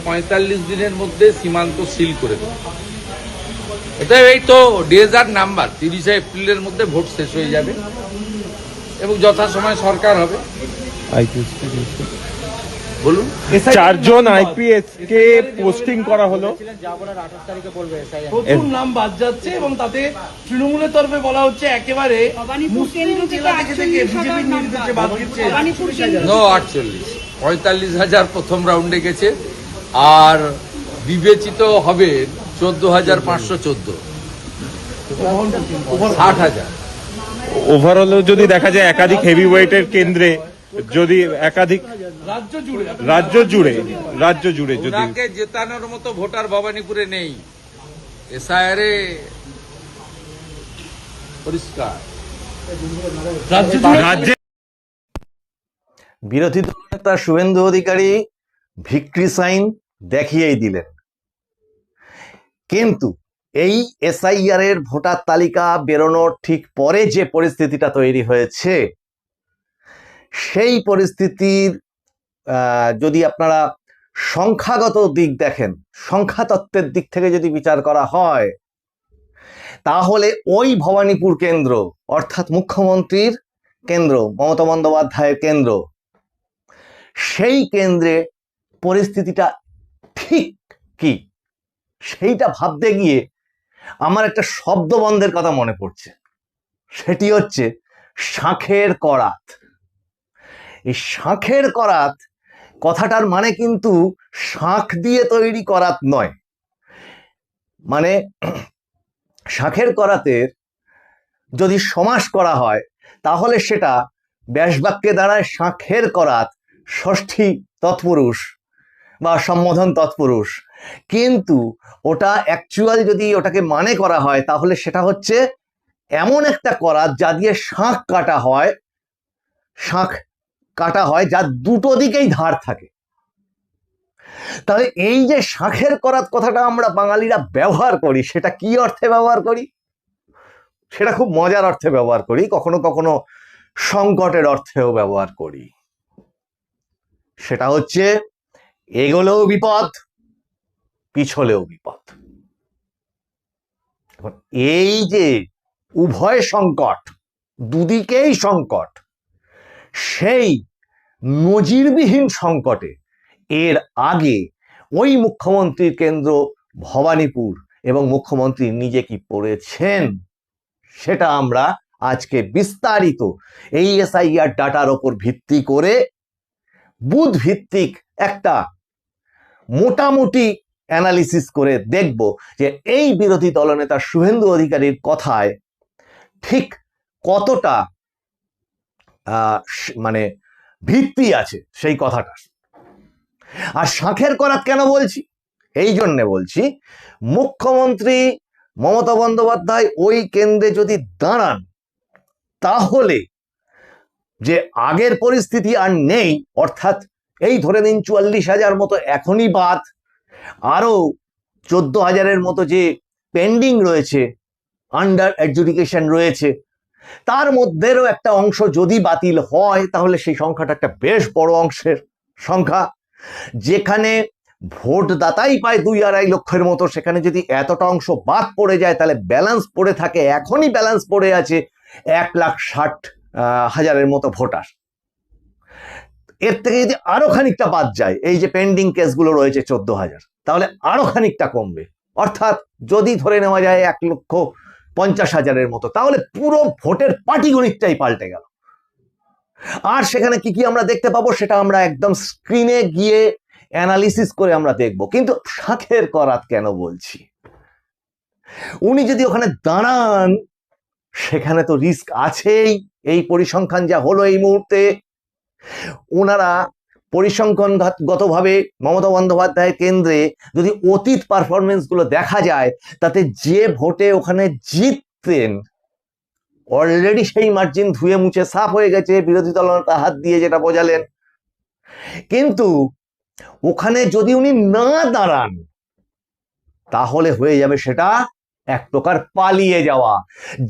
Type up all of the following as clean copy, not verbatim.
45 দিনের মধ্যে সীমান্ত সিল করে দেবে। এটা এই তো ডেজার নাম্বার, 30 এপ্রিলের মধ্যে ভোট শেষ হয়ে যাবে এবং যথাসময়ে সরকার হবে। বলুন। 4 জন আইপিএস কে পোস্টিং করা হলো, প্রচুর নাম বাদ যাচ্ছে এবং তাতে তৃণমূলের তরফে বলা হচ্ছে একেবারে মুসলিম জেলা থেকে বিজেপির নির্দেশে বাদ দিচ্ছে। নো 48, 45,000 প্রথম রাউন্ডে গেছে আর বিবেচিত হবে 14,514, 60,000। ওভারঅল যদি দেখা যায় একাধিক হেভি ওয়েটের কেন্দ্রে, যদি একাধিক রাজ্য জুড়ে যদি ওনাকে জেতানোর মতো ভোটার ভবানীপুরে নেই। এসআইআরে পরিষ্কার রাজ্যে বিরোধী দলনেতা শুভেন্দু অধিকারী ভিক্টরি সাইন দেখিয়েই দিলেন, কিন্তু এই এসআইআর এর ভোটার তালিকা বেরোনোর ঠিক পরে যে পরিস্থিতিটা তৈরি হয়েছে, সেই পরিস্থিতির যদি আপনারা সংখ্যাগত দিক দেখেন, সংখ্যাতত্ত্বের দিক থেকে যদি বিচার করা হয়, তাহলে ওই ভবানীপুর কেন্দ্র অর্থাৎ মুখ্যমন্ত্রীর কেন্দ্র, মমতা বন্দ্যোপাধ্যায়ের কেন্দ্র, সেই কেন্দ্রে পরিস্থিতিটা ঠিক কি সেইটা ভাবতে গিয়ে আমার একটা শব্দবন্ধের কথা মনে পড়ছে। সেটি হচ্ছে শাঁখের করাত। এই শাঁখের করাত কথাটার মানে কিন্তু শাঁখ দিয়ে তৈরি করাত নয়। মানে শাঁখের করাতের যদি সমাস করা হয় তাহলে সেটা ব্যাসবাক্যে দাঁড়ায় শাঁখের করাত ষষ্ঠী তৎপুরুষ বা সম্বোধন তৎপুরুষ, কিন্তু ওটা অ্যাকচুয়াল যদি ওটাকে মানে করা হয় তাহলে সেটা হচ্ছে এমন একটা করাত যা দিয়ে শাঁখ কাটা হয়, শাঁখ কাটা হয় যার দুটো দিকেই ধার থাকে। তাহলে এই যে শাঁখের করাত কথাটা আমরা বাঙালিরা ব্যবহার করি, সেটা কি অর্থে ব্যবহার করি? সেটা খুব মজার অর্থে ব্যবহার করি, কখনো কখনো সংকটের অর্থেও ব্যবহার করি। সেটা হচ্ছে এগোলেও বিপদ, পিছলেও বিপদ। এখন এই যে উভয় সংকট, দুদিকেই সংকট, সেই নজিরবিহীন সংকটে এর আগে ওই মুখ্যমন্ত্রীর কেন্দ্র ভবানীপুর এবং মুখ্যমন্ত্রী নিজে কি পড়েছেন সেটা আমরা আজকে বিস্তারিত এই এসআইআর ডাটার ওপর ভিত্তি করে বুথ ভিত্তিক একটা মোটামুটি অ্যানালিসিস করে দেখব যে এই বিরোধী দলনেতা শুভেন্দু অধিকারীর কথায় ঠিক কতটা মানে ভিত্তি আছে সেই কথাটা। আর শাঁখের করাত কেন বলছি? এই জন্যে বলছি, মুখ্যমন্ত্রী মমতা বন্দ্যোপাধ্যায় ওই কেন্দ্রে যদি দাঁড়ান তাহলে যে আগের পরিস্থিতি আর নেই, অর্থাৎ এই ধরে নিন 44,000 মতো এখনই বাদ, আরো 14,000-এর মতো যে পেন্ডিং রয়েছে, আন্ডার অ্যাডজুডিকেশন রয়েছে, তার মধ্যেরও একটা অংশ যদি বাতিল হয় তাহলে সেই সংখ্যাটা একটা বেশ বড় অংশের সংখ্যা। যেখানে ভোটদাতাই প্রায় 2-2.5 লক্ষের মতো, সেখানে যদি এতটা অংশ বাদ পড়ে যায় তাহলে ব্যালেন্স পড়ে থাকে, এখনই ব্যালেন্স পড়ে আছে 1,60,000-এর মতো ভোটার। এর থেকে যদি আরো খানিকটা বাদ যায়, এই যে পেন্ডিং কেসগুলো রয়েছে 14,000, তাহলে আরো খানিকটা কমবে। অর্থাৎ যদি ধরে নেওয়া যায় 1,50,000-এর মতো, তাহলে পুরো ভোটের পাটিগণিতটাই পাল্টে গেল। আর সেখানে কি কি আমরা দেখতে পাবো সেটা আমরা একদম স্ক্রিনে গিয়ে অ্যানালিসিস করে আমরা দেখব। কিন্তু শাঁখের করাত কেন বলছি? উনি যদি ওখানে দাঁড়ান সেখানে তো রিস্ক আছেই। এই পরিসংখ্যান যা হলো এই মুহূর্তে, ওনারা পরিসংখ্যানগতভাবে মমতা বন্দ্যোপাধ্যায়ের কেন্দ্রে যদি অতীত পারফরমেন্স গুলো দেখা যায়, তাতে যে ভোটে ওখানে জিততেন অলরেডি সেই মার্জিন ধুয়ে মুছে সাফ হয়ে গেছে, বিরোধী দলনেতা হাত দিয়ে যেটা বোঝালেন। কিন্তু ওখানে যদি উনি না দাঁড়ান তাহলে হয়ে যাবে সেটা এক প্রকার পালিয়ে যাওয়া,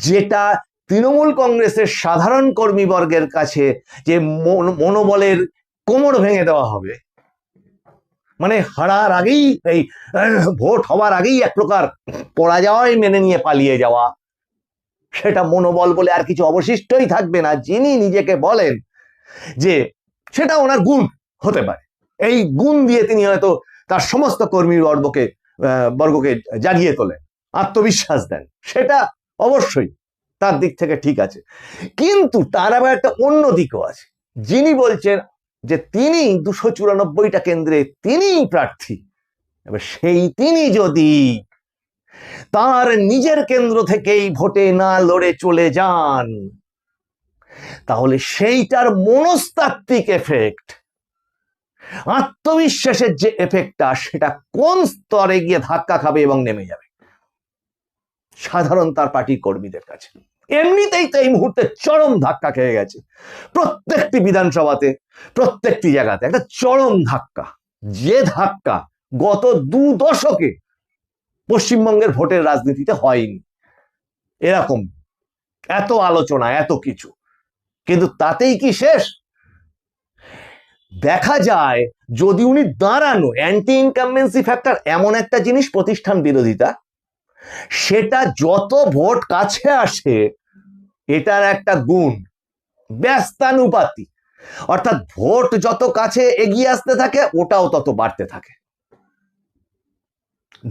যেটা তৃণমূল কংগ্রেসের সাধারণ কর্মীবর্গের কাছে যে মনোবলের কোমর ভেঙে দেওয়া হবে, মানে হারার আগেই এই ভোট হওয়ার আগেই এক প্রকার পরাজয় মেনে নিয়ে পালিয়ে যাওয়া, সেটা মনোবল বলে আর কিছু অবশিষ্টই থাকবে না। যিনি নিজেকে বলেন যে সেটা ওনার গুণ হতে পারে, এই গুণ দিয়ে তিনি হয়তো তার সমস্ত কর্মী বর্গকে জাগিয়ে তোলেন, আত্মবিশ্বাস দেন, সেটা অবশ্যই তার দিক থেকে ঠিক আছে। কিন্তু তার আবার একটা অন্য দিকও আছে। যিনি বলছেন যে তিনি 294টা কেন্দ্রে তিনিই প্রার্থী, এবার সেই তিনি যদি তার নিজের কেন্দ্র থেকেই ভোটে না লড়ে চলে যান, তাহলে সেইটার মনস্তাত্ত্বিক এফেক্ট, আত্মবিশ্বাসের যে এফেক্টটা, সেটা কোন স্তরে গিয়ে ধাক্কা খাবে এবং নেমে যাবে সাধারণ তার পার্টির কর্মীদের কাছে। এমনিতেই তো এই মুহূর্তে চরম ধাক্কা খেয়ে গেছে প্রত্যেকটি বিধানসভাতে, প্রত্যেকটি জায়গাতে একটা চরম ধাক্কা, যে ধাক্কা গত 2 দশকে পশ্চিমবঙ্গের ভোটের রাজনীতিতে হয়নি। এরকম এত আলোচনা, এত কিছু, কিন্তু তাতেই কি শেষ? দেখা যায় যদি উনি দাঁড়ানো, অ্যান্টি ইনকামবেন্সি ফ্যাক্টর এমন একটা জিনিস, প্রতিষ্ঠান বিরোধিতা, সেটা যত ভোট কাছে আসে এটার একটা গুণ ব্যস্তানুপাতি, অর্থাৎ ভোট যত কাছে এগিয়ে আসতে থাকে ওটাও তত বাড়তে থাকে।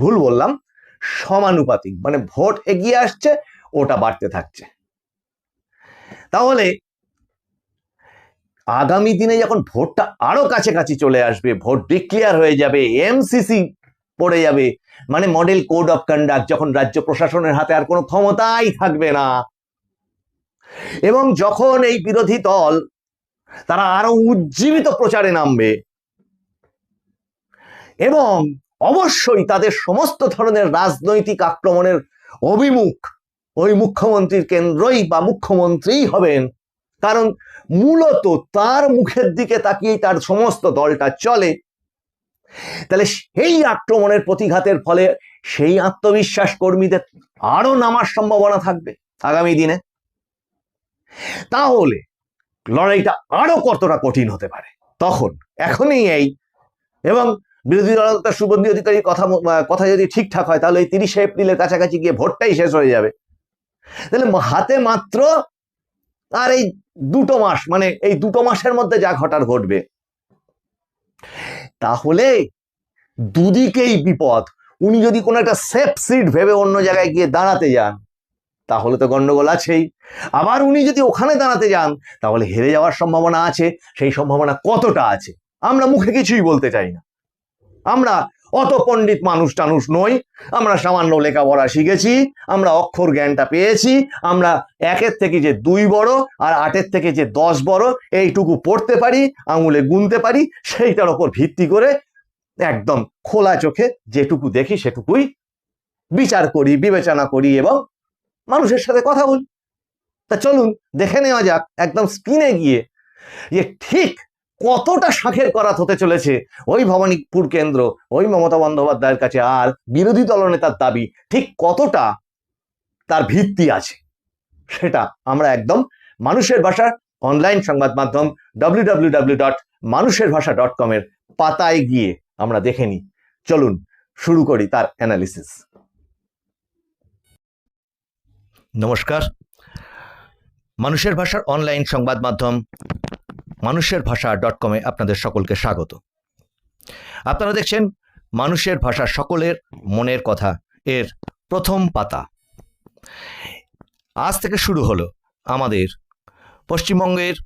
ভুল বললাম, সমানুপাতিক, মানে ভোট এগিয়ে আসছে ওটা বাড়তে থাকছে। তাহলে আগামী দিনে যখন ভোটটা আরো কাছাকাছি চলে আসবে, ভোট ডিক্লেয়ার হয়ে যাবে, এমসিসি পড়ে যাবে, মানে মডেল কোড অফ কন্ডাক্ট, যখন রাজ্য প্রশাসনের হাতে আর কোনো ক্ষমতাই থাকবে না, এবং যখন এই বিরোধী দল তারা আরো উজ্জীবিত প্রচারে নামবে, এবং অবশ্যই তাদের সমস্ত ধরনের রাজনৈতিক আক্রমণের অভিমুখ ওই মুখ্যমন্ত্রীর কেন্দ্রই বা মুখ্যমন্ত্রীই হবেন, কারণ মূলত তার মুখের দিকে তাকিয়েই তার সমস্ত দলটা চলে। তাহলে সেই আক্রমণের প্রতিঘাতের ফলে সেই আত্মবিশ্বাস কর্মীদের আরো নামার সম্ভাবনা থাকবে আগামী দিনে। তাহলে লড়াইটা আরো কতটা কঠিন হতে পারে তখন, এখনই এই, এবং বিরোধী দলনেতা শুভেন্দু অধিকারীর কথা যদি ঠিকঠাক হয়, তাহলে এই 30শে এপ্রিলের কাছাকাছি গিয়ে ভোটটাই শেষ হয়ে যাবে। তাহলে হাতে মাত্র আর এই 2 মাস, মানে এই 2 মাসের মধ্যে যা ঘটার ঘটবে। তাহলে দুদিকেই বিপদ। উনি যদি কোনো একটা সেফ সিট ভেবে অন্য জায়গায় গিয়ে দাঁড়াতে যান, তাহলে তো গন্ডগোল আছেই। আবার উনি যদি ওখানে দাঁড়াতে যান, তাহলে হেরে যাওয়ার সম্ভাবনা আছে। সেই সম্ভাবনা কতটা আছে আমরা মুখে কিছুই বলতে চাই না, আমরা অত পণ্ডিত টানুষ নই, আমরা সামান্য লেখাপড়া শিখেছি, আমরা অক্ষর জ্ঞানটা পেয়েছি, আমরা 1-এর থেকে যে 2 বড় আর 8-এর থেকে যে 10 বড় এইটুকু পড়তে পারি, আঙুলে গুনতে পারি, সেইটার ওপর ভিত্তি করে একদম খোলা চোখে যেটুকু দেখি সেটুকুই বিচার করি, বিবেচনা করি এবং মানুষের সাথে কথা বলি। তা চলুন দেখে নেওয়া যাক একদম স্ক্রিনে গিয়ে যে ঠিক কতটা শাঁখের করাত হতে চলেছে ওই ভবানীপুর কেন্দ্র, ওই মমতা বন্দ্যোপাধ্যায়ের কাছে, আর বিরোধী দলনেতার দাবি ঠিক কতটা তার ভিত্তি আছে, সেটা আমরা একদম মানুষের ভাষার অনলাইন সংবাদ মাধ্যম www.মানুষেরভাষা.com এর পাতায় গিয়ে আমরা দেখে নিই। চলুন শুরু করি তার অ্যানালিসিস। নমস্কার, মানুষের ভাষার অনলাইন সংবাদ মাধ্যম মানুষেরভাষা.com এ আপনাদের সকলকে স্বাগত। আপনারা দেখছেন মানুষের ভাষা, সকলের মনের কথা এর প্রথম পাতা। আজ থেকে শুরু হলো আমাদের পশ্চিমবঙ্গের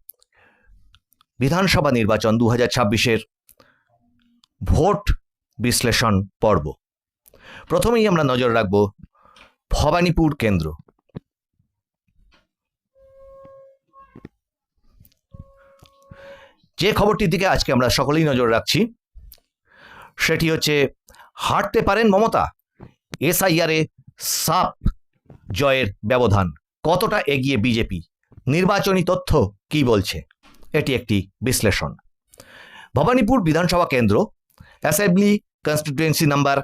বিধানসভা নির্বাচন 2026-এর ভোট বিশ্লেষণ পর্ব। প্রথমেই আমরা নজর রাখব ভবানীপুর কেন্দ্র। যে খবরটির দিকে আজকে আমরা সকলেই নজর রাখছি সেটি হচ্ছে, হারতে পারেন মমতা, এসআইআরে সাপ জয়ের ব্যবধান, কতটা এগিয়ে বিজেপি, নির্বাচনী তথ্য কি বলছে, এটি একটি বিশ্লেষণ। ভবানীপুর বিধানসভা কেন্দ্র, অ্যাসেম্বলি কনস্টিটুয়েন্সি নাম্বার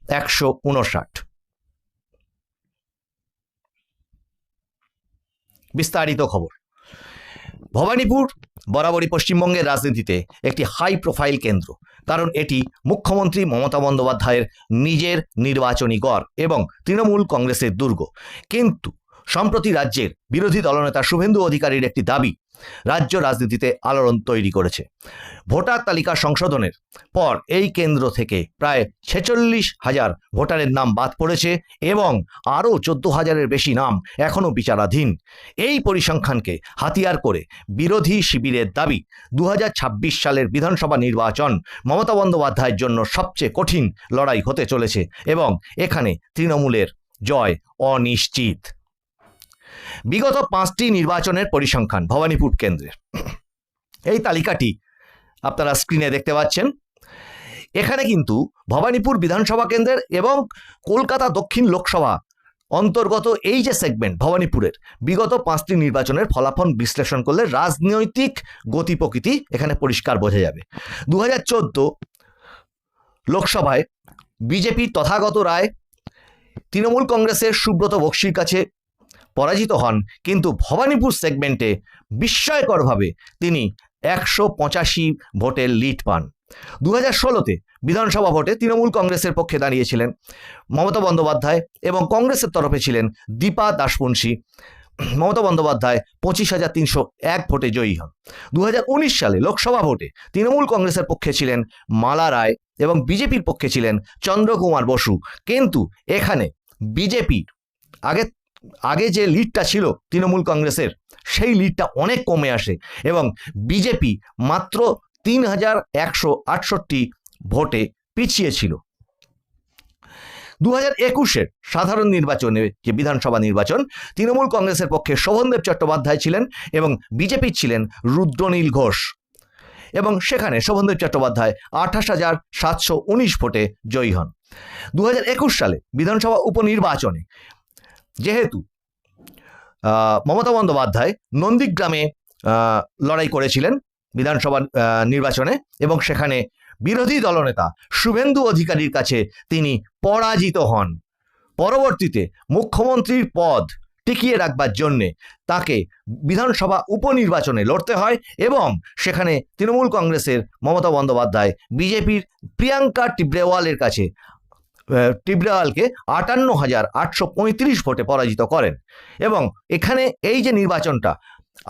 159। বিস্তারিত খবর। ভবানীপুর বরাবরই পশ্চিমবঙ্গের রাজনীতিতে একটি হাই প্রোফাইল কেন্দ্র, কারণ এটি মুখ্যমন্ত্রী মমতা বন্দ্যোপাধ্যায়ের নিজের নির্বাচনী গড় এবং তৃণমূল কংগ্রেসের দুর্গ। কিন্তু সম্প্রতি রাজ্যের বিরোধী দলনেতা শুভেন্দু অধিকারীর একটি দাবি রাজ্য রাজনীতিতে আলোড়ন তৈরি করেছে। ভোটার তালিকা সংশোধনের পর এই কেন্দ্র থেকে প্রায় 46,000 ভোটারের নাম বাদ পড়েছে এবং আরও 14,000-এর বেশি নাম এখনও বিচারাধীন। এই পরিসংখ্যানকে হাতিয়ার করে বিরোধী শিবিরের দাবি 2026 সালের বিধানসভা নির্বাচন মমতা বন্দ্যোপাধ্যায়ের জন্য সবচেয়ে কঠিন লড়াই হতে চলেছে এবং এখানে তৃণমূলের জয় অনিশ্চিত। বিগত 5টি নির্বাচনের পরিসংখ্যান ভবানীপুর কেন্দ্রের, এই তালিকাটি আপনারা স্ক্রিনে দেখতে পাচ্ছেন। এখানে কিন্তু ভবানীপুর বিধানসভা কেন্দ্রের এবং কলকাতা দক্ষিণ লোকসভা অন্তর্গত এই যে সেগমেন্ট ভবানীপুরের বিগত 5টি নির্বাচনের ফলাফল বিশ্লেষণ করলে রাজনৈতিক গতি প্রকৃতি এখানে পরিষ্কার বোঝা যাবে। 2014 লোকসভায় বিজেপির তথাগত রায় তৃণমূল কংগ্রেসের সুব্রত বক্সির কাছে পরাজিত হন, কিন্তু ভবানীপুর সেগমেন্টে বিস্ময়করভাবে তিনি 185 ভোটের লিড পান। 2016-তে বিধানসভা ভোটে তৃণমূল কংগ্রেসের পক্ষে দাঁড়িয়েছিলেন মমতা বন্দ্যোপাধ্যায় এবং কংগ্রেসের তরফে ছিলেন দীপা দাসপুঞ্সী। মমতা বন্দ্যোপাধ্যায় 25,301 ভোটে জয়ী হন। 2019 সালে লোকসভা ভোটে তৃণমূল কংগ্রেসের পক্ষে ছিলেন মালা রায় এবং বিজেপির পক্ষে ছিলেন চন্দ্রকুমার বসু, কিন্তু এখানে বিজেপির আগে যে লিডটা ছিল তৃণমূল কংগ্রেসের সেই লিডটা অনেক কমে আসে এবং বিজেপি মাত্র 3,168 ভোটে পিছিয়ে ছিল। 2021-এর সাধারণ নির্বাচনে যে বিধানসভা নির্বাচন, তৃণমূল কংগ্রেসের পক্ষে শোভনদেব চট্টোপাধ্যায় ছিলেন এবং বিজেপির ছিলেন রুদ্রনীল ঘোষ এবং সেখানে শোভনদেব চট্টোপাধ্যায় 28,719 ভোটে জয়ী হন। 2021 সালে বিধানসভা উপনির্বাচনে যেহেতু মমতা বন্দ্যোপাধ্যায় নন্দীগ্রামে লড়াই করেছিলেন বিধানসভা নির্বাচনে এবং সেখানে বিরোধী দলনেতা শুভেন্দু অধিকারীর কাছে তিনি পরাজিত হন। পরবর্তীতে মুখ্যমন্ত্রীর পদ টিকিয়ে রাখবার জন্যে তাকে বিধানসভা উপনির্বাচনে লড়তে হয় এবং সেখানে তৃণমূল কংগ্রেসের মমতা বন্দ্যোপাধ্যায় বিজেপির প্রিয়াঙ্কা টিবরেওয়ালকে 58,835 ভোটে পরাজিত করেন এবং এখানে এই যে নির্বাচনটা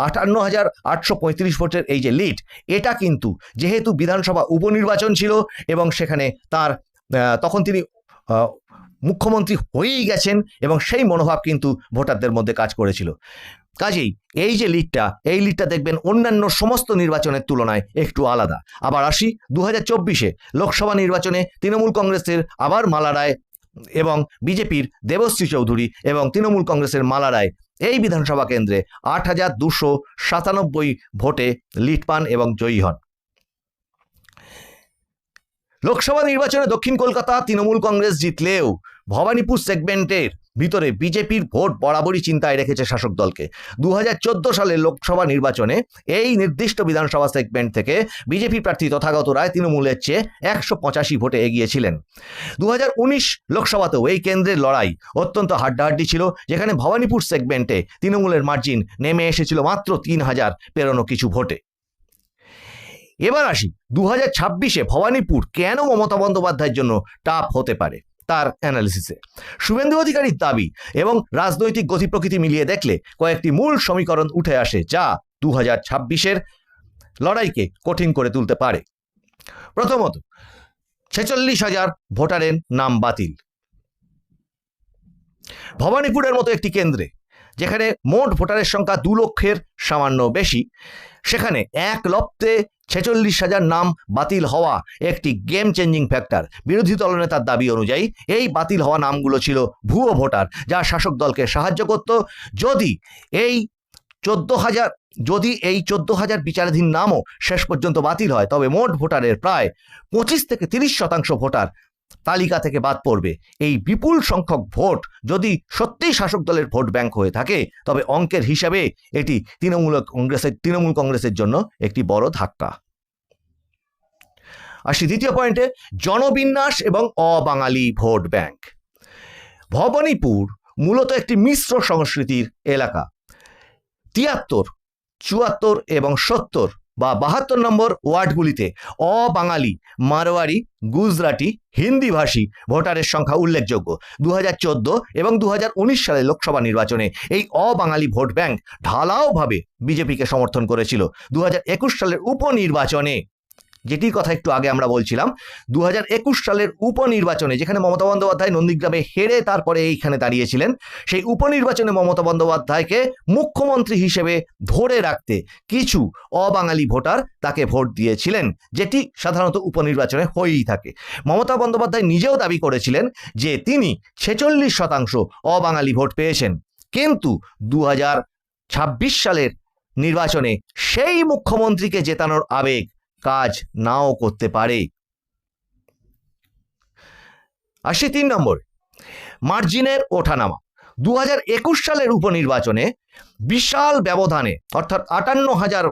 58,835 ভোটের এই যে লিড, এটা কিন্তু যেহেতু বিধানসভা উপনির্বাচন ছিল এবং সেখানে তার তখন তিনি মুখ্যমন্ত্রী হয়েই গেছেন এবং সেই মনোভাব কিন্তু ভোটারদের মধ্যে কাজ করেছিল। কাজেই এই যে লিডটা দেখবেন অন্যান্য সমস্ত নির্বাচনের তুলনায় একটু আলাদা। আবার আসি 2024-এ লোকসভা নির্বাচনে তৃণমূল কংগ্রেসের আবার মালা রায় এবং বিজেপির দেবশ্রী চৌধুরী এবং তৃণমূল কংগ্রেসের মালা রায় এই বিধানসভা কেন্দ্রে 8,297 ভোটে লিড পান এবং জয়ী হন। লোকসভা নির্বাচনে দক্ষিণ কলকাতা তৃণমূল কংগ্রেস জিতলেও ভবানীপুর সেগমেন্টের ভিতরে বিজেপির ভোট বরাবরই চিন্তায় রেখেছে শাসক দলকে। 2014 সালের লোকসভা নির্বাচনে এই নির্দিষ্ট বিধানসভা সেগমেন্ট থেকে বিজেপি প্রার্থী তথাগত রায় তৃণমূলের চেয়ে 185 ভোটে এগিয়েছিলেন। 2019 লোকসভাতেও এই কেন্দ্রের লড়াই অত্যন্ত হাড্ডাহাড্ডি ছিল, যেখানে ভবানীপুর সেগমেন্টে তৃণমূলের মার্জিন নেমে এসেছিল মাত্র 3,000 পেরোনো কিছু ভোটে। এবার আসি 2026-এ ভবানীপুর কেন মমতা বন্দ্যোপাধ্যায়ের জন্য টাফ হতে পারে তার অ্যানালিসিসে। শুভেন্দু অধিকারীর দাবি এবং রাজনৈতিক গতি প্রকৃতি মিলিয়ে দেখলে কয়েকটি মূল সমীকরণ উঠে আসে যা 2026-এর লড়াইকে কঠিন করে তুলতে পারে। প্রথমত, 46,000 ভোটারের নাম বাতিল। ভবানীপুরের মতো একটি কেন্দ্রে যেখানে মোট ভোটারের সংখ্যা 2 লক্ষের সামান্য বেশি, সেখানে এক লপ্তে 46,000 নাম বাতিল হওয়া একটি গেম চেঞ্জিং ফ্যাক্টর। বিরোধী দলনেতার দাবি অনুযায়ী এই বাতিল হওয়া নামগুলো ছিল ভুয়ো ভোটার, যা শাসক দলকে সাহায্য করত। যদি এই 14,000 বিচারাধীন নামও শেষ পর্যন্ত বাতিল হয়, তবে মোট ভোটারের প্রায় 25 থেকে 30% ভোটার তালিকা থেকে বাদ পড়বে। এই বিপুল সংখ্যক ভোট যদি সত্যিই শাসক দলের ভোট ব্যাংক হয়ে থাকে, তবে অঙ্কের হিসাবে এটি তৃণমূল কংগ্রেসের জন্য একটি বড় ধাক্কা। আসি দ্বিতীয় পয়েন্টে, জনবিন্যাস এবং অবাঙালি ভোট ব্যাংক। ভবানীপুর মূলত একটি মিশ্র সংস্কৃতির এলাকা। 73 74 এবং 70 বা 72 নম্বর ওয়ার্ডগুলিতে অবাঙালি, মারোয়ারি, গুজরাটি, হিন্দিভাষী ভোটারের সংখ্যা উল্লেখযোগ্য। 2014 এবং 2019 সালে লোকসভা নির্বাচনে এই অবাঙালি ভোট ব্যাংক ঢালাওভাবে বিজেপিকে সমর্থন করেছিল। 2021 সালের উপনির্বাচনে, যেটির কথা একটু আগে আমরা বলছিলাম, 2021 সালের উপনির্বাচনে যেখানে মমতা বন্দ্যোপাধ্যায় নন্দীগ্রামে হেরে তারপরে এইখানে দাঁড়িয়েছিলেন, সেই উপনির্বাচনে মমতা বন্দ্যোপাধ্যায়কে মুখ্যমন্ত্রী হিসেবে ধরে রাখতে কিছু অবাঙালি ভোটার তাকে ভোট দিয়েছিলেন, যেটি সাধারণত উপনির্বাচনে হয়েই থাকে। মমতা বন্দ্যোপাধ্যায় নিজেও দাবি করেছিলেন যে তিনি 46% অবাঙালি ভোট পেয়েছেন, কিন্তু 2026 সালের নির্বাচনে সেই মুখ্যমন্ত্রীকে জেতানোর আবেগ কাজ নাও করতে পারে। আসি 3 নম্বর, মার্জিনের ওঠানামা। 2021 সালের উপনির্বাচনে বিশাল ব্যবধানে, অর্থাৎ 58,000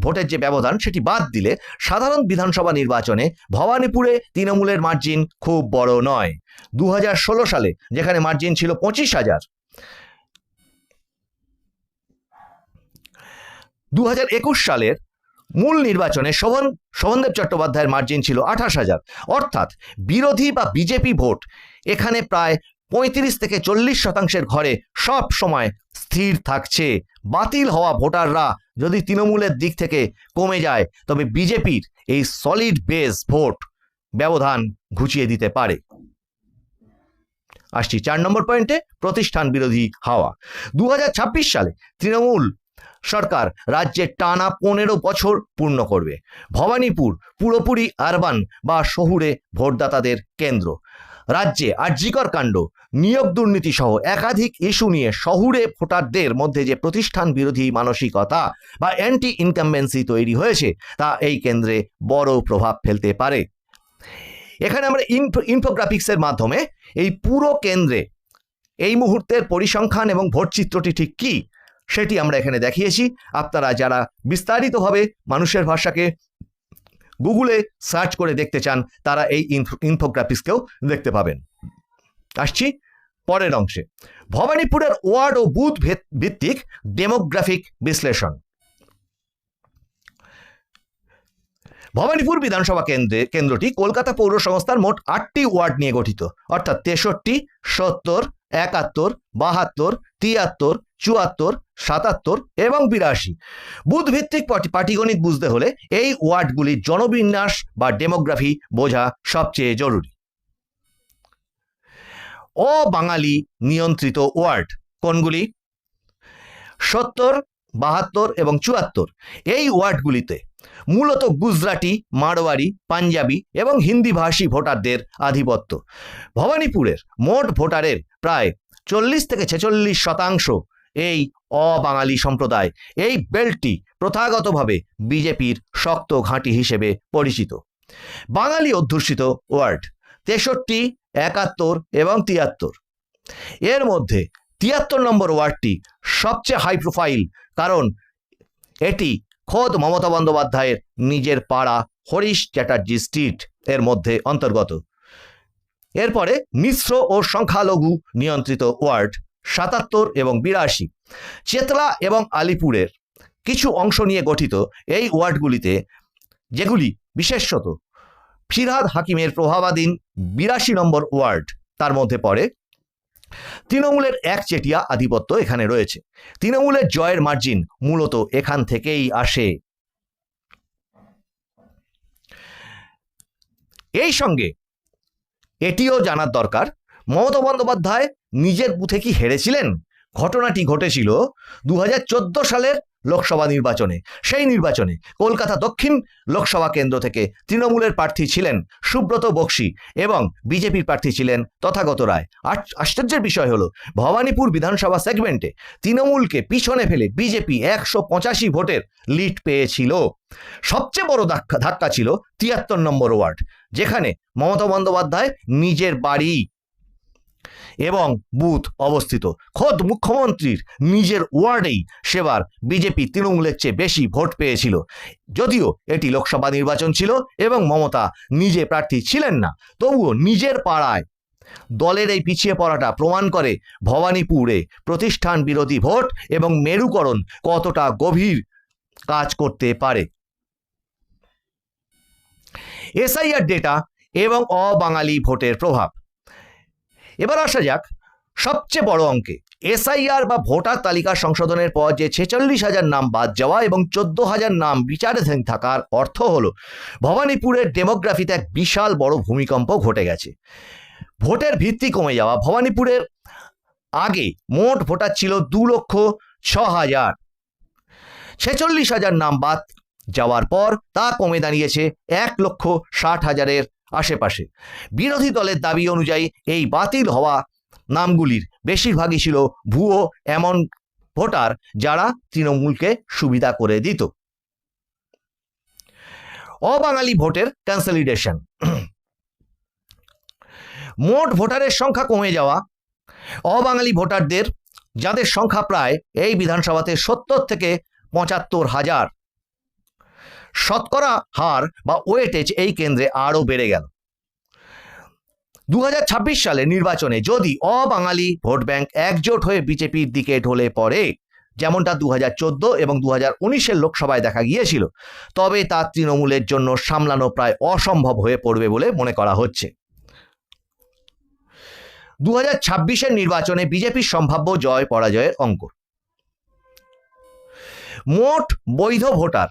ভোটের যে ব্যবধান সেটি বাদ দিলে সাধারণ বিধানসভা নির্বাচনে ভবানীপুরে তৃণমূলের মার্জিন খুব বড় নয়। 2016 সালে যেখানে মার্জিন ছিল 25,000, 2021 সালের মূল নির্বাচনে শোভনদেব চট্টোপাধ্যায়ের মার্জিন ছিল 28,000। অর্থাৎ বিরোধী বা বিজেপি ভোট এখানে প্রায় 35 থেকে 40% ঘরে সব সময় স্থির থাকছে। বাতিল হওয়া ভোটাররা যদি তৃণমূলের দিক থেকে কমে যায় তবে বিজেপির এই সলিড বেস ভোট ব্যবধান ঘুচিয়ে দিতে পারে। আসছি 4 নম্বর পয়েন্টে, প্রতিষ্ঠান বিরোধী হাওয়া। 2026 সালে তৃণমূল সরকার রাজ্যে টানা 15 বছর পূর্ণ করবে। ভবানীপুর পুরোপুরি আরবান বা শহুরে ভোটদাতাদের কেন্দ্র। রাজ্যে আরজিকর কাণ্ড, নিয়োগ দুর্নীতি সহ একাধিক ইস্যু নিয়ে শহুরে ভোটারদের মধ্যে যে প্রতিষ্ঠান বিরোধী মানসিকতা বা অ্যান্টি ইনকামবেন্সি তৈরি হয়েছে তা এই কেন্দ্রে বড় প্রভাব ফেলতে পারে। এখানে আমরা ইনফোগ্রাফিক্সের মাধ্যমে এই পুরো কেন্দ্রে এই মুহূর্তের পরিসংখ্যান এবং ভোট চিত্রটি ঠিক কি সেটি আমরা এখানে দেখিয়েছি। আপনারা যারা বিস্তারিতভাবে মানুষের ভাষাকে গুগলে সার্চ করে দেখতে চান তারা এই ইনফোগ্রাফিক্সকেও দেখতে পাবেন। আসছি পরের অংশে, ভবানীপুরের ওয়ার্ড ও বুথ ভিত্তিক ডেমোগ্রাফিক বিশ্লেষণ। ভবানীপুর বিধানসভা কেন্দ্রটি কলকাতা পৌর সংস্থার মোট 8টি ওয়ার্ড নিয়ে গঠিত, অর্থাৎ 63, 70, 71, 72, 73, 74, 77 এবং 82। বুথ ভিত্তিক পাটিগণিত বুঝতে হলে এই ওয়ার্ডগুলির জনবিন্যাস বা ডেমোগ্রাফি বোঝা সবচেয়ে জরুরি। অবাঙালি নিয়ন্ত্রিত ওয়ার্ড কোনগুলি? 70, 72 এবং 74। এই ওয়ার্ডগুলিতে মূলত গুজরাটি, মারোয়ারি, পাঞ্জাবি এবং হিন্দিভাষী ভোটারদের আধিপত্য। ভবানীপুরের মোট ভোটারের প্রায় 40 থেকে 46% এই অবাঙালি সম্প্রদায়। এই বেল্টটি প্রথাগতভাবে বিজেপির শক্ত ঘাঁটি হিসেবে পরিচিত। বাঙালি অধ্যুষিত ওয়ার্ড 63, 71 এবং 73। এর মধ্যে 73 নম্বর ওয়ার্ডটি সবচেয়ে হাই প্রোফাইল, কারণ এটি খোদ মমতা বন্দ্যোপাধ্যায়ের নিজের পাড়া হরিশ চ্যাটার্জি স্ট্রিট এর মধ্যে অন্তর্গত। এরপরে মিশ্র ও সংখ্যালঘু নিয়ন্ত্রিত ওয়ার্ড 77 এবং 82। চেতলা এবং আলিপুরের কিছু অংশ নিয়ে গঠিত এই ওয়ার্ডগুলিতে, যেগুলি বিশেষত ফিরহাদ হাকিমের প্রভাবাধীন 82 নম্বর ওয়ার্ড, তার মধ্যে পড়ে। তৃণমূলের একচেটিয়া আধিপত্য এখানে রয়েছে। তৃণমূলের জয়ের মার্জিন মূলত এখান থেকেই আসে। এই সঙ্গে এটিও জানার দরকার, মমতা বন্দ্যোপাধ্যায় নিজের বুথে কি হেরেছিলেন? ঘটনাটি ঘটেছিল 2014 সালের লোকসভা নির্বাচনে। সেই নির্বাচনে কলকাতা দক্ষিণ লোকসভা কেন্দ্র থেকে তৃণমূলের প্রার্থী ছিলেন সুব্রত বক্সী এবং বিজেপির প্রার্থী ছিলেন তথাগত রায়। আশ্চর্যের বিষয় হলো ভবানীপুর বিধানসভা সেগমেন্টে তৃণমূলকে পিছনে ফেলে বিজেপি 185 ভোটের লিড পেয়েছিল। সবচেয়ে বড় ধাক্কা ছিল 73 নম্বর ওয়ার্ড, যেখানে মমতা বন্দ্যোপাধ্যায় নিজের বাড়ি এবং বুথ অবস্থিত। খোদ মুখ্যমন্ত্রীর নিজের ওয়ার্ডেই সেবার বিজেপি তৃণমূলের চেয়ে বেশি ভোট পেয়েছিল। যদিও এটি লোকসভা নির্বাচন ছিল এবং মমতা নিজে প্রার্থী ছিলেন না, তবুও নিজের পাড়ায় দলের এই পিছিয়ে পড়াটা প্রমাণ করে ভবানীপুরে প্রতিষ্ঠান বিরোধী ভোট এবং মেরুকরণ কতটা গভীর কাজ করতে পারে। এসআইআর ডেটা এবং অবাঙালি ভোটের প্রভাব। এবার আসা যাক সবচেয়ে বড় অঙ্কে। এসআইআর বা ভোটার তালিকা সংশোধনের পর যে 46,000 নাম বাদ যাওয়া এবং 14,000 নাম বিচারাধীন থাকার অর্থ হলো ভবানীপুরের ডেমোগ্রাফিতে এক বিশাল বড় ভূমিকম্প ঘটে গেছে। ভোটের ভিত্তি কমে যাওয়া। ভবানীপুরের আগে মোট ভোটার ছিল 2,06,000। 46,000 নাম বাদ যাওয়ার পর তা কমে দাঁড়িয়েছে 1,60,000-এর আশেপাশে। বিরোধী দলের দাবি অনুযায়ী এই বাতিল হওয়া নামগুলির বেশিরভাগই ছিল ভুয়ো এমন ভোটার যারা তৃণমূলকে সুবিধা করে দিত। অবাঙালি ভোটের কনসলিডেশন। মোট ভোটারের সংখ্যা কমে যাওয়া, অবাঙালি ভোটারদের যাদের সংখ্যা প্রায় এই বিধানসভাতে 70 থেকে 75,000, শতকরা হার বা ওয়েটেজ এই কেন্দ্রে আরও বেড়ে গেল। 2026 সালে নির্বাচনে যদি অবাঙালি ভোট ব্যাংক একজোট হয়ে বিজেপির দিকে ঢলে পড়ে, যেমনটা 2014 এবং 2019-এর লোকসভায় দেখা গিয়েছিল, তবে তা তৃণমূলের জন্য সামলানো প্রায় অসম্ভব হয়ে পড়বে বলে মনে করা হচ্ছে। 2026-এর নির্বাচনে বিজেপির সম্ভাব্য জয় পরাজয়ের অঙ্ক। মোট বৈধ ভোটার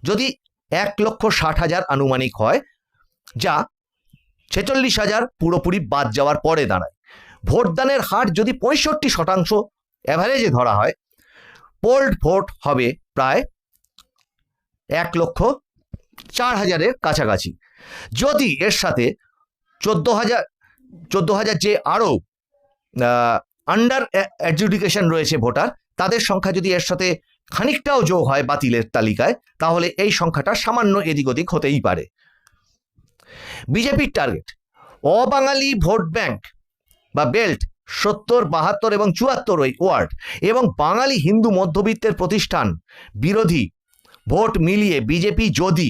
যদি 1,60,000 আনুমানিক হয়, যা 46,000 পুরোপুরি বাদ যাওয়ার পরে দাঁড়ায়। ভোটদানের হার যদি 65% অ্যাভারেজে ধরা হয়, পোল্ড ভোট হবে প্রায় 1,04,000-এর কাছাকাছি। যদি এর সাথে 14,000 যে আরও আন্ডার অ্যাডজুডিকেশন রয়েছে ভোটার, তাদের সংখ্যা যদি এর সাথে খানিকটাও যোগ হয় বাতিলের তালিকায়, তাহলে এই সংখ্যাটা সামান্য এদিক ওদিক হতেই পারে। বিজেপির টার্গেট অবাঙালি ভোট ব্যাংক বা বেল্ট 70, 72 এবং 74 ওয়ার্ড এবং বাঙালি হিন্দু মধ্যবিত্তের প্রতিষ্ঠান বিরোধী ভোট মিলিয়ে বিজেপি যদি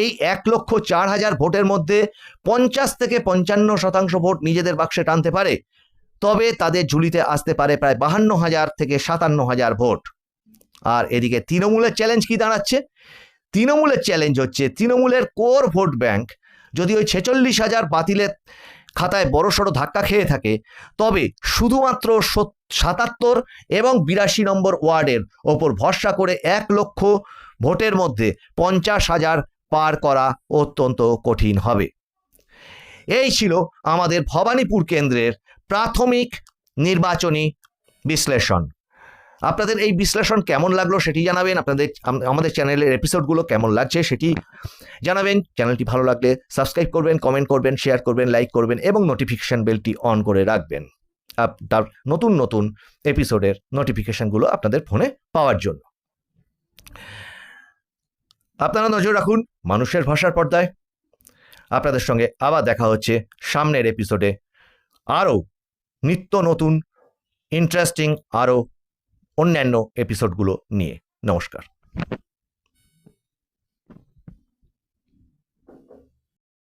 এই 1,04,000 ভোটের মধ্যে 50 থেকে 55% ভোট নিজেদের বাক্সে টানতে পারে, তবে তাদের ঝুলিতে আসতে পারে প্রায় 52,000 থেকে 57,000 ভোট। আর এদিকে তৃণমূলের চ্যালেঞ্জ কি দাঁড়াচ্ছে? তৃণমূলের চ্যালেঞ্জ হচ্ছে তৃণমূলের কোর ভোট ব্যাংক যদি ওই 46,000 বাতিলের খাতায় বড়সড় ধাক্কা খেয়ে থাকে, তবে শুধুমাত্র 77 এবং 82 নম্বর ওয়ার্ডের ওপর ভরসা করে 1 লক্ষ ভোটের মধ্যে 50,000 পার করা অত্যন্ত কঠিন হবে। এই ছিল আমাদের ভবানীপুর কেন্দ্রের প্রাথমিক নির্বাচনী বিশ্লেষণ। আপনাদের এই বিশ্লেষণ কেমন লাগলো সেটি জানাবেন। আপনাদের আমাদের চ্যানেলের এপিসোডগুলো কেমন লাগছে সেটি জানাবেন। চ্যানেলটি ভালো লাগলে সাবস্ক্রাইব করবেন, কমেন্ট করবেন, শেয়ার করবেন, লাইক করবেন এবং নোটিফিকেশন বেলটি অন করে রাখবেন তার নতুন নতুন এপিসোডের নোটিফিকেশনগুলো আপনাদের ফোনে পাওয়ার জন্য। আপনারা নজর রাখুন মানুষের ভাষার পর্দায়। আপনাদের সঙ্গে আবার দেখা হচ্ছে সামনের এপিসোডে আরও নিত্য নতুন ইন্টারেস্টিং আরও অন্যান্য এপিসোডগুলো নিয়ে। নমস্কার।